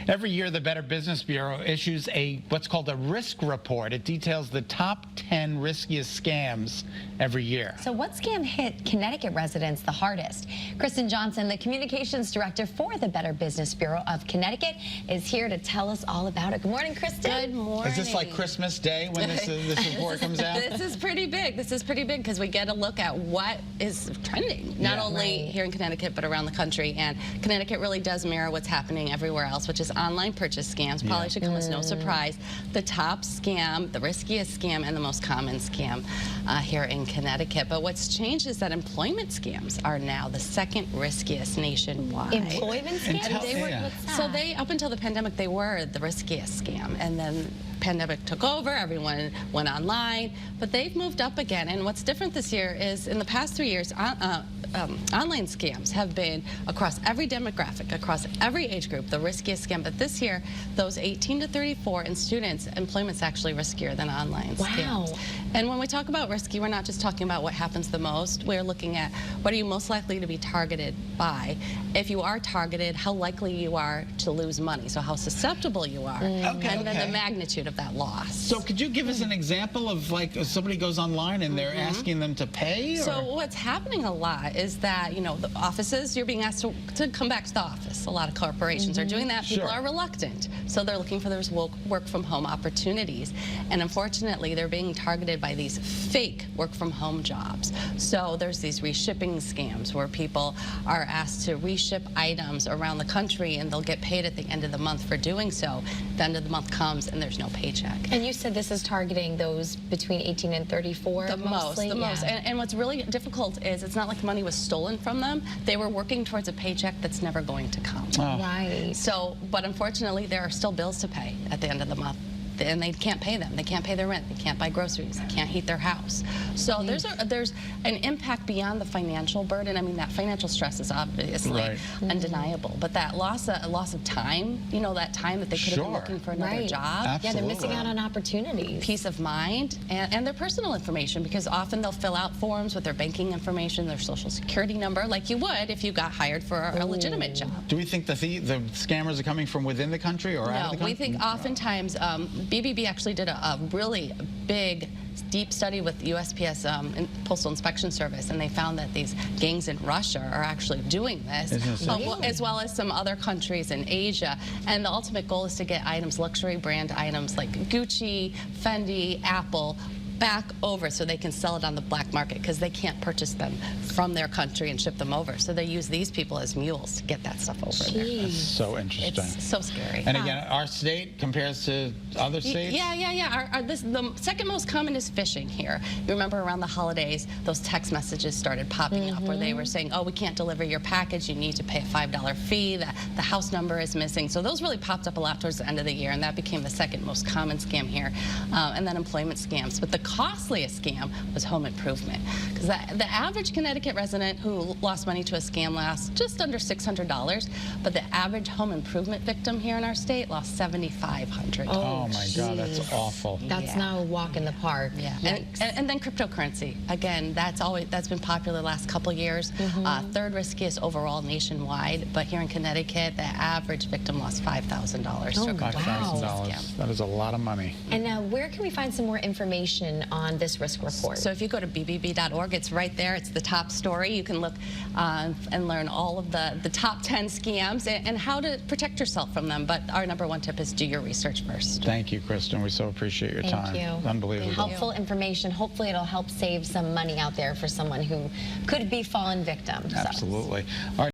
Every year, the Better Business Bureau issues what's called a risk report. It details the top 10 riskiest scams every year. So what scam hit Connecticut residents the hardest? Kristen Johnson, the communications director for the Better Business Bureau of Connecticut, is here to tell us all about it. Good morning, Kristen. Good morning. Is this like Christmas Day when this report comes out? This is pretty big. This is pretty big because we get a look at what is trending, not only here in Connecticut, but around the country. And Connecticut really does mirror what's happening everywhere else, which is online purchase scams. Probably should come as no surprise. The top scam, the riskiest scam, and the most common scam here in Connecticut. But what's changed is that employment scams are now the second riskiest nationwide. Employment scams? So up until the pandemic, they were the riskiest scam. And then pandemic took over, everyone went online, but they've moved up again. And what's different this year is in the past 3 years, online scams have been across every demographic, across every age group, the riskiest scam. But this year, those 18 to 34 and students, employment's actually riskier than online scams. And when we talk about risky, we're not just talking about what happens the most. We're looking at what are you most likely to be targeted by. If you are targeted, how likely you are to lose money. So how susceptible you are. And then the magnitude of that loss. So could you give us an example of like if somebody goes online and they're asking them to pay? So what's happening a lot is that, you know, the offices, you're being asked to come back to the office. A lot of corporations are doing that. People are reluctant. So they're looking for those work from home opportunities. And unfortunately, they're being targeted by these fake work from home jobs. So there's these reshipping scams where people are asked to reship items around the country and they'll get paid at the end of the month for doing so. The end of the month comes and there's no paycheck. And you said this is targeting those between 18 and 34 the most. And what's really difficult is it's not like money was stolen from them. They were working towards a paycheck that's never going to come. Right. So, but unfortunately, there are still bills to pay at the end of the month. And they can't pay them. They can't pay their rent. They can't buy groceries. They can't heat their house. So there's an impact beyond the financial burden. I mean, that financial stress is obviously undeniable. But that loss of time, you know, that time that they could have been looking for another job. Absolutely. Yeah, they're missing out on opportunities. Peace of mind and their personal information, because often they'll fill out forms with their banking information, their social security number, like you would if you got hired for a legitimate job. Do we think the scammers are coming from within the country or out of the country? No, we think oftentimes BBB actually did a really big, deep study with USPS Postal Inspection Service, and they found that these gangs in Russia are actually doing this, as well as some other countries in Asia. And the ultimate goal is to get items, luxury brand items like Gucci, Fendi, Apple, back over so they can sell it on the black market because they can't purchase them from their country and ship them over. So they use these people as mules to get that stuff over there. That's so interesting. It's so scary. And again, our state compares to other states? The second most common is phishing here. You remember around the holidays, those text messages started popping up where they were saying, oh, we can't deliver your package. You need to pay a $5 fee. The house number is missing. So those really popped up a lot towards the end of the year, and that became the second most common scam here. And then employment scams. But the costliest scam was home improvement, because the average Connecticut resident who lost money to a scam lost just under $600, but the average home improvement victim here in our state lost $7,500. Oh my God, that's awful. That's no walk in the park. Yeah, and then cryptocurrency. Again, that's been popular the last couple years. Third riskiest overall nationwide, but here in Connecticut, the average victim lost $5,000. $5,000. That is a lot of money. And where can we find some more information on this risk report? So if you go to bbb.org, it's right there. It's the top story. You can look and learn all of the top 10 scams and how to protect yourself from them. But our #1 tip is do your research first. Thank you, Kristen. We so appreciate your time. Thank you. Unbelievable. Helpful information. Hopefully it'll help save some money out there for someone who could be fallen victim. Absolutely. All right.